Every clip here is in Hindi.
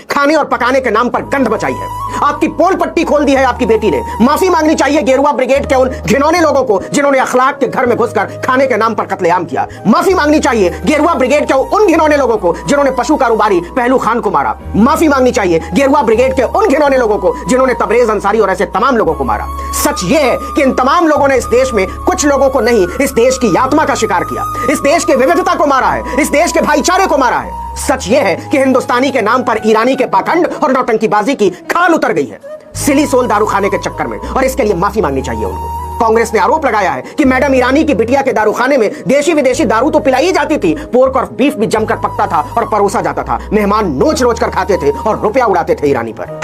खाने और पकाने के नाम पर गंध बचाई है। आपकी पोल पट्टी खोल दी है आपकी बेटी ने। माफी मांगनी चाहिए गेरुआ ब्रिगेड के उन घिनौने लोगों को जिन्होंने अखलाक के घर में घुसकर खाने के नाम पर कत्लेआम किया। माफी मांगनी चाहिए गेरुआ ब्रिगेड के उन घिनौने लोगों को जिन्होंने पशु कारोबारी पहलू खान को मारा। माफी मांगनी चाहिए गेरुआ ब्रिगेड के उन घिनौने लोगों को जिन्होंने तबरेज अंसारी और ऐसे तमाम लोगों को मारा। सच यह है कि इन तमाम लोगों ने इस देश में कुछ लोगों को नहीं, इस देश की आत्मा का शिकार किया, इस देश के विविधता को मारा है, इस देश के भाईचारे को मारा है। सच यह है कि हिंदुस्तानी के नाम पर ईरानी के पाखंड और नौटंकीबाजी की खाल उतर गई है सिली सोल दारू खाने के चक्कर में, और इसके लिए माफी मांगनी चाहिए उनको। कांग्रेस ने आरोप लगाया है कि मैडम ईरानी की बिटिया के दारूखाने में देशी विदेशी दारू तो पिलाई जाती थी, पोर्क और बीफ भी जमकर पकता था और परोसा जाता था। मेहमान नोच नोच कर खाते थे और रुपया उड़ाते थे ईरानी पर।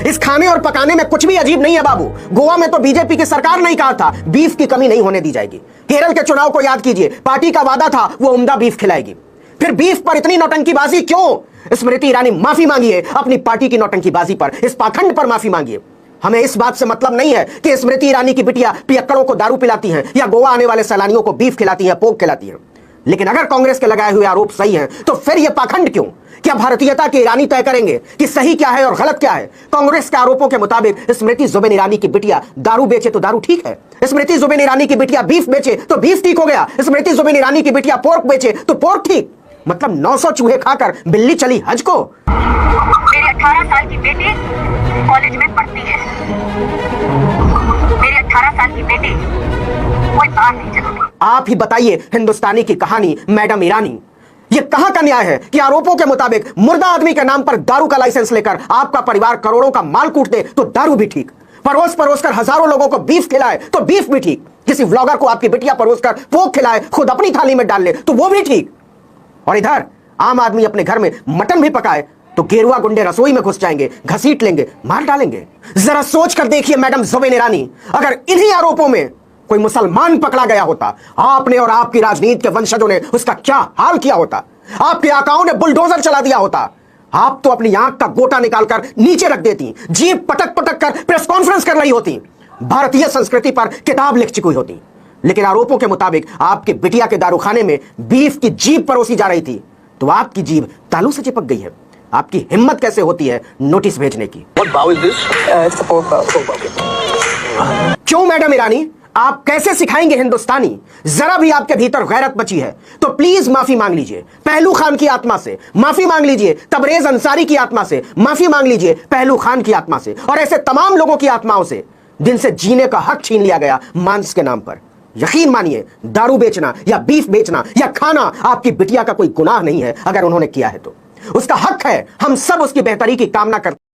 इस खाने और पकाने में कुछ भी अजीब नहीं है बाबू। गोवा में तो बीजेपी की सरकार ने कहा था बीफ की कमी नहीं होने दी जाएगी। केरल के चुनाव को याद कीजिए, पार्टी का वादा था वो उम्दा बीफ खिलाएगी। फिर बीफ पर इतनी नौटंकीबाजी क्यों? स्मृति ईरानी माफी मांगिए अपनी पार्टी की नौटंकीबाजी पर, इस पाखंड पर माफी मांगिए। हमें इस बात से मतलब नहीं है कि स्मृति ईरानी की बिटिया पियक्कड़ों को दारू पिलाती हैं या गोवा आने वाले सैलानियों को बीफ खिलाती हैं, पोक खिलाती हैं। लेकिन अगर कांग्रेस के लगाए हुए आरोप सही हैं तो फिर यह पाखंड क्यों? क्या भारतीयता के ईरानी तय करेंगे कि सही क्या है और गलत क्या है? कांग्रेस के आरोपों के मुताबिक स्मृति जुबिन ईरानी की बिटिया दारू बेचे तो दारू ठीक है, स्मृति जुबिन ईरानी की बिटिया बीफ बेचे तो बीफ ठीक हो गया, स्मृति जुबिन ईरानी की बिटिया पोर्क बेचे तो पोर्क ठीक। मतलब 900 चूहे खाकर बिल्ली चली हज को। मेरे 18 साल की बेटी कॉलेज में पढ़ती है। मेरे 18 साल की बेटी कोई बात नहीं चलती। आप ही बताइए हिंदुस्तानी की कहानी मैडम ईरानी, ये कहां का न्याय है कि आरोपों के मुताबिक मुर्दा आदमी के नाम पर दारू का लाइसेंस लेकर आपका परिवार करोड़ों का माल कूट दे तो दारू भी ठीक, परोस परोस कर हजारों लोगों को बीफ खिलाए तो बीफ भी ठीक, किसी व्लॉगर को आपकी बिटिया परोस कर पोक खिलाए खुद अपनी थाली में डाल ले तो वो भी ठीक, और इधर आम आदमी अपने घर में मटन भी पकाए तो गेरुआ गुंडे रसोई में घुस जाएंगे, घसीट लेंगे, मार डालेंगे। जरा सोच कर देखिए मैडम जुबिन ईरानी, अगर इन्हीं आरोपों में कोई मुसलमान पकड़ा गया होता, आपने और आपकी राजनीति के वंशजों ने उसका क्या हाल किया होता? आपके आकाओं ने बुलडोजर चला दिया होता। आप तो अपनी आंख का गोटा निकालकर नीचे रख देती, जीभ पटक पटक कर प्रेस कॉन्फ्रेंस कर रही होती, भारतीय संस्कृति पर किताब लिख चुकी होती। लेकिन आरोपों के मुताबिक आपके बिटिया के दारूखाने में बीफ की जीभ परोसी जा रही थी तो आपकी जीभ तालू से चिपक गई है। आपकी हिम्मत कैसे होती है नोटिस भेजने की? क्यों मैडम ईरानी, आप कैसे सिखाएंगे हिंदुस्तानी? जरा भी आपके भीतर गैरत बची है तो प्लीज माफी मांग लीजिए पहलू खान की आत्मा से, माफी मांग लीजिए तबरेज अंसारी की आत्मा से, माफी मांग लीजिए पहलू खान की आत्मा से और ऐसे तमाम लोगों की आत्माओं से जिनसे जीने का हक छीन लिया गया मांस के नाम पर। यकीन मानिए दारू बेचना या बीफ बेचना या खाना आपकी बिटिया का कोई गुनाह नहीं है। अगर उन्होंने किया है तो उसका हक है, हम सब उसकी बेहतरी की कामना करते हैं।